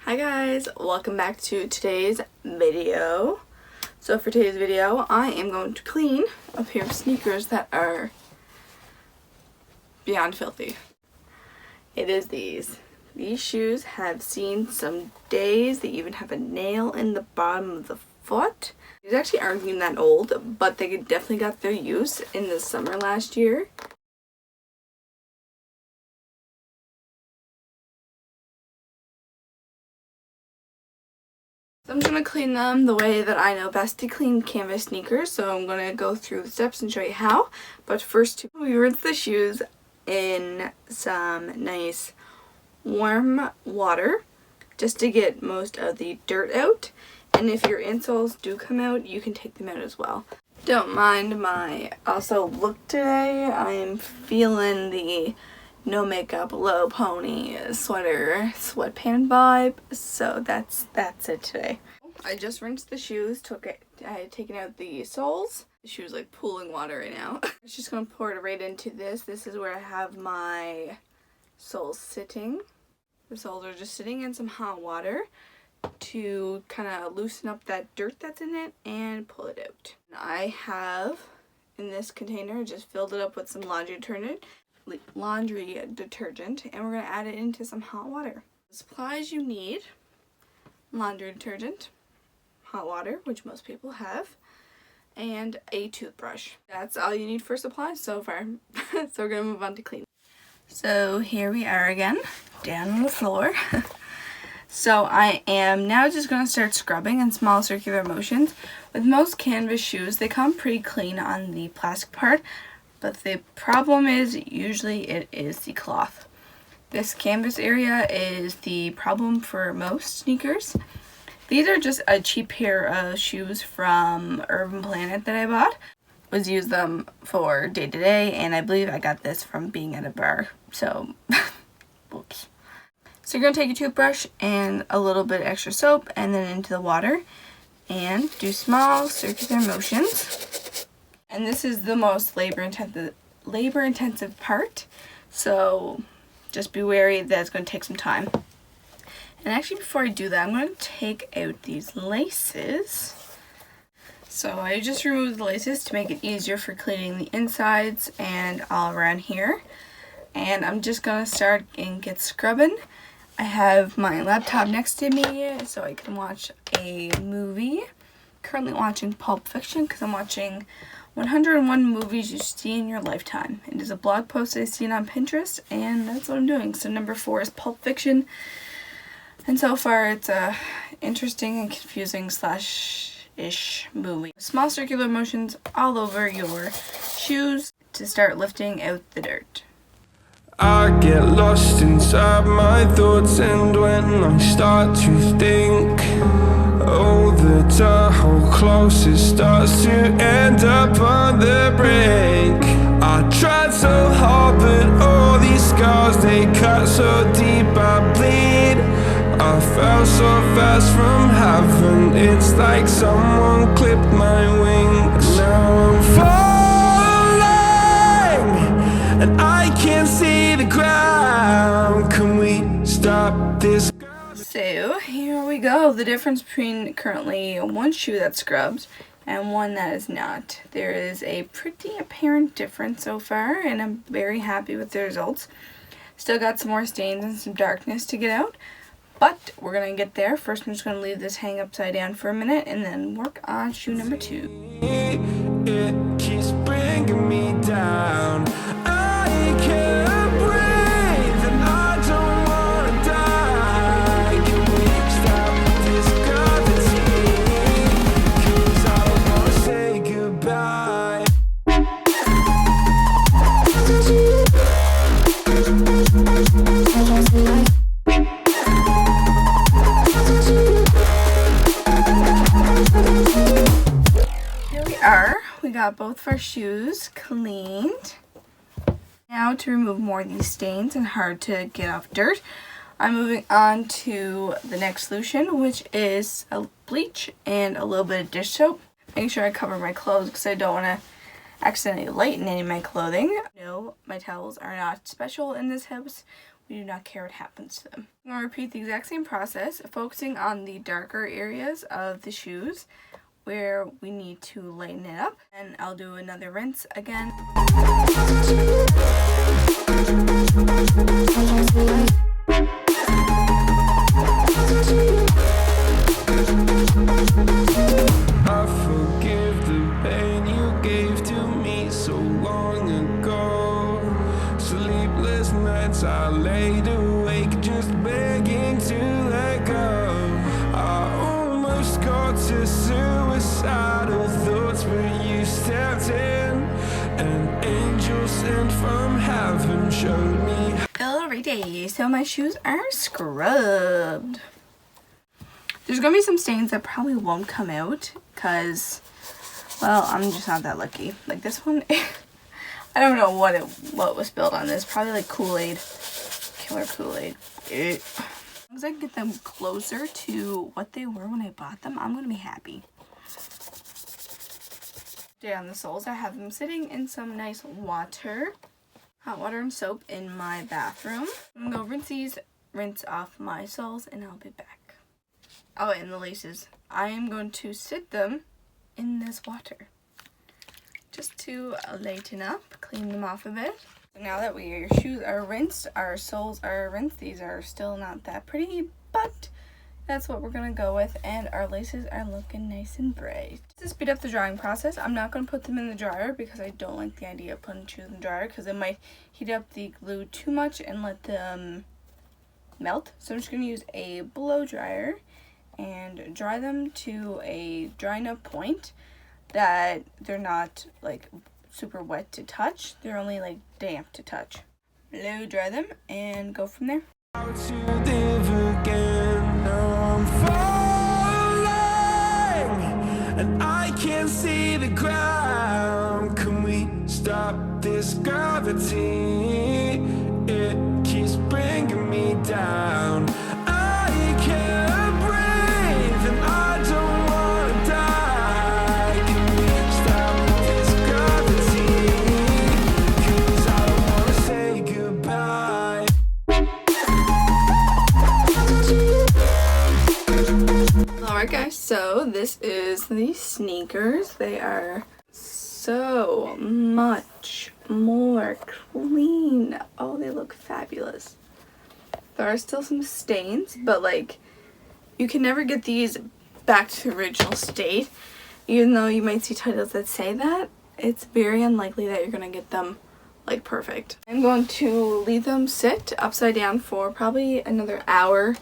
Hi guys, welcome back to today's video. So for today's video, I am going to clean a pair of sneakers that are beyond filthy. It is these. These shoes have seen some days. They even have a nail in the bottom of the foot. These actually aren't even that old, but they definitely got their use in the summer last year. So I'm going to clean them the way that I know best to clean canvas sneakers. So I'm going to go through the steps and show you how. But first, we rinse the shoes in some nice warm water just to get most of the dirt out. And if your insoles do come out, you can take them out as well. Don't mind my also look today. I am feeling the no makeup, low pony sweater, sweatpant vibe. So that's it today. I just rinsed the shoes, I had taken out the soles. The shoe's like pooling water right now. I'm just gonna pour it right into this. This is where I have my soles sitting. The soles are just sitting in some hot water to kind of loosen up that dirt that's in it and pull it out. I have in this container just filled it up with some laundry detergent, and we're going to add it into some hot water. The supplies you need: laundry detergent, hot water, which most people have, and a toothbrush. That's all you need for supplies so far. So we're going to move on to cleaning. So here we are again, down on the floor. So I am now just going to start scrubbing in small circular motions. With most canvas shoes, they come pretty clean on the plastic part, but the problem is usually it is the cloth. This canvas area is the problem for most sneakers. These are just a cheap pair of shoes from Urban Planet that I bought. Was use them for day to day, and I believe I got this from being at a bar. So, whoops. So you're going to take your toothbrush and a little bit extra soap and then into the water and do small circular motions. And this is the most labor intensive part, so just be wary that it's going to take some time. And actually, before I do that, I'm going to take out these laces. So I just removed the laces to make it easier for cleaning the insides and all around here. And I'm just going to start and get scrubbing. I have my laptop next to me so I can watch a movie. Currently watching Pulp Fiction because I'm watching 101 movies you see in your lifetime. It is a blog post I've seen on Pinterest, and that's what I'm doing. So number 4 is Pulp Fiction, and so far it's a interesting and confusing /ish movie. Small circular motions all over your shoes to start lifting out the dirt. I get lost inside my thoughts, and when I start to think, oh, the door how close it starts to end up on the brink. I tried so hard, but all these scars, they cut so deep I bleed. I fell so fast from heaven, it's like someone clipped my wings. Now I'm falling, and I can't see the ground. Can we stop this? So here we go. The difference between currently one shoe that's scrubbed and one that is not. There is a pretty apparent difference so far, and I'm very happy with the results. Still got some more stains and some darkness to get out, but we're going to get there. First, I'm just going to leave this hang upside down for a minute and then work on shoe number 2. It keeps bringing me down. I can't breathe and I don't want to die. Can we stop this gravity? 'Cause I don't want to say goodbye. Here we are. We got both of our shoes cleaned. Now to remove more of these stains and hard to get off dirt, I'm moving on to the next solution, which is a bleach and a little bit of dish soap. Making sure I cover my clothes because I don't want to accidentally lighten any of my clothing. No, my towels are not special in this house. We do not care what happens to them. I'm going to repeat the exact same process, focusing on the darker areas of the shoes where we need to lighten it up. And I'll do another rinse again. I forgive the pain you gave to me so long ago. Sleepless nights I laid awake just begging to let go. I almost got to suicidal thoughts, but you stepped in. An angel sent from heaven showed me. Alrighty, so my shoes are scrubbed. There's gonna be some stains that probably won't come out because, well, I'm just not that lucky. Like this one, I don't know what was spilled on this. Probably like Kool-Aid, killer Kool-Aid. As long as I can get them closer to what they were when I bought them, I'm gonna be happy. Down the soles, I have them sitting in some nice water, hot water and soap in my bathroom. I'm gonna go rinse off my soles, and I'll be back. Oh, and the laces. I am going to sit them in this water just to lighten up, clean them off a bit. So now that your shoes are rinsed, our soles are rinsed. These are still not that pretty, but that's what we're going to go with, and our laces are looking nice and bright. To speed up the drying process, I'm not going to put them in the dryer because I don't like the idea of putting shoes in the dryer because it might heat up the glue too much and let them melt. So I'm just going to use a blow dryer and dry them to a dry enough point that they're not like super wet to touch. They're only like damp to touch. Blow dry them and go from there. How to live again. Now I'm falling and I can't see the ground. Can we stop this gravity? It keeps bringing me down. I can't breathe and I don't wanna die. Can we stop this gravity? 'Cause I don't wanna say goodbye. Alright guys, so this is the sneakers. They are so much more clean. Oh, they look fabulous. There are still some stains, but like you can never get these back to the original state. Even though you might see titles that say that, it's very unlikely that you're going to get them like perfect. I'm going to leave them sit upside down for probably another hour,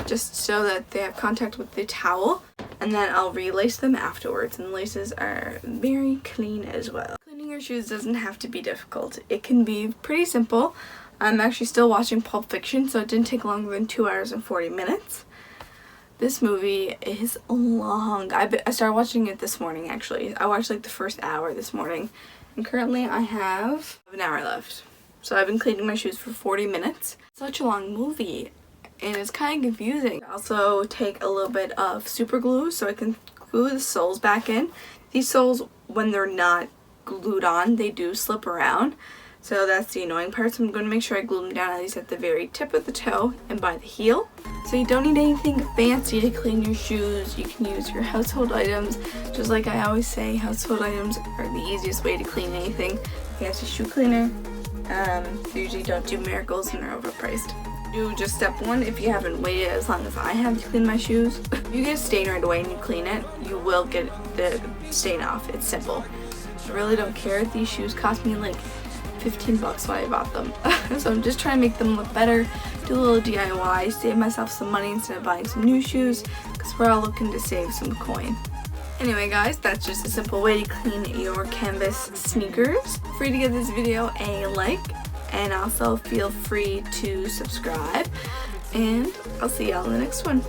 just so that they have contact with the towel, and then I'll relace them afterwards, and the laces are very clean as well. Cleaning your shoes doesn't have to be difficult. It can be pretty simple. I'm actually still watching Pulp Fiction, so it didn't take longer than 2 hours and 40 minutes. This movie is long. I started watching it this morning, actually. I watched like the first hour this morning, and currently I have an hour left. So I've been cleaning my shoes for 40 minutes. Such a long movie, and it's kind of confusing. I also take a little bit of super glue so I can glue the soles back in. These soles, when they're not glued on, they do slip around. So that's the annoying part. So I'm going to make sure I glue them down at least at the very tip of the toe and by the heel. So you don't need anything fancy to clean your shoes. You can use your household items. Just like I always say, household items are the easiest way to clean anything. You have a shoe cleaner. They usually don't do miracles and are overpriced. Do just step one if you haven't waited as long as I have to clean my shoes. If you get a stain right away and you clean it, you will get the stain off. It's simple. I really don't care. These shoes cost me like $15 when I bought them. So I'm just trying to make them look better, do a little DIY, save myself some money instead of buying some new shoes, because we're all looking to save some coin. Anyway guys, that's just a simple way to clean your canvas sneakers. Feel free to give this video a like, and also feel free to subscribe, and I'll see y'all in the next one.